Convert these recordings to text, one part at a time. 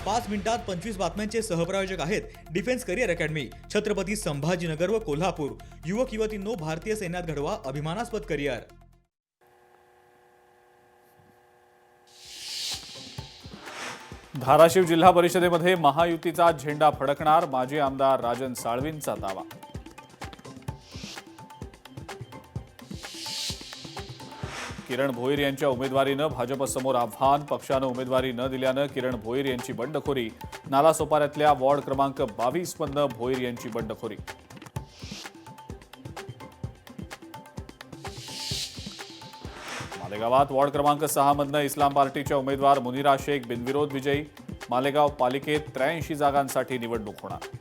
5 मिनिटात 25 बातम्यांचे सहप्रायोजक आहेत defence career academy, Chhatrapati Sambhajinagar व कोल्हापूर। युवक युवतींनो, भारतीय सैन्यात घडवा अभिमानास्पद करिअर। धाराशिव जिल्हा परिषदेमध्ये महायुतीचा झेंडा फडकणार, माजी आमदार राजन साळवींचा दावा। किरण भोईर यांच्या उमेदवारीनं भाजपसमोर आव्हान, पक्षानं उमेदवारी न दिल्यानं किरण भोईर यांची बंडखोरी। नालासोपाऱ्यातल्या वॉर्ड क्रमांक 22 मधनं भोईर यांची बंडखोरी। मालेगावात वॉर्ड क्रमांक 6 मधनं इस्लाम पार्टीच्या उमेदवार मुनिरा शेख बिनविरोध विजयी। मालेगाव पालिकेत 83 जागांसाठी निवडणूक होणार।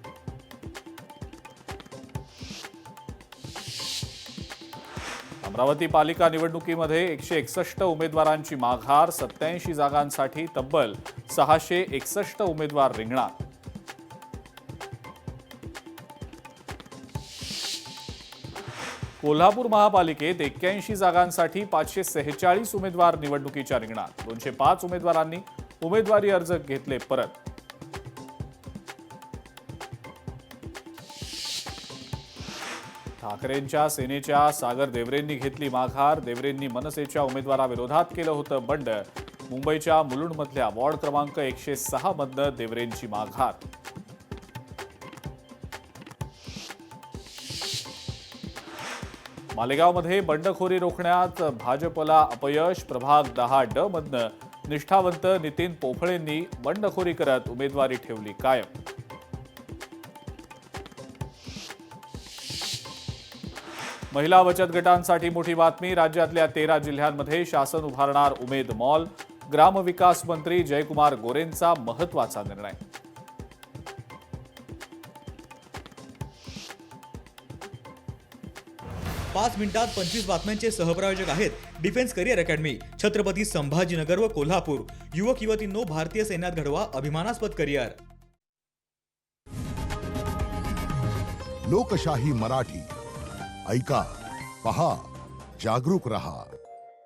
अमरावती पालिका निवडणुकीमध्ये 161 उमेदवारांची माघार, 87 जागांसाठी तब्बल 661 उमेदवार रिंगणात। कोल्हापूर महापालिकेत 81 जागांसाठी 546 उमेदवार निवडणुकीच्या रिंगणात। 205 उमेदवारांनी उमेदवारी अर्ज घेतले परत। ठाकरेंच्या सेनेच्या सागर देवरेंनी घेतली माघार। देवरेंनी मनसेच्या उमेदवाराविरोधात केलं होतं बंड। मुंबईच्या मुलुंडमधल्या वॉर्ड क्रमांक 106 मधनं देवरेंची माघार। मालेगावमध्ये बंडखोरी रोखण्यात भाजपला अपयश। प्रभाग 10 मधनं निष्ठावंत नितीन पोफळेंनी बंडखोरी करत उमेदवारी ठेवली कायम। महिला बचत गटांसाठी मोठी बातमी, राज्यातल्या 13 जिल्ह्यांमध्ये शासन उभारणार उमेद मॉल। ग्रामविकास मंत्री जयकुमार गोरेंचा महत्त्वाचा निर्णय। पाच मिनिटात 25 बातम्यांचे सहप्रायोजक आहेत defence career academy, Chhatrapati Sambhajinagar व कोल्हापूर। युवक युवतींनो, भारतीय सैन्यात घडवा अभिमानास्पद करिअर। लोकशाही मराठी ऐका, पहा, जागरूक रहा।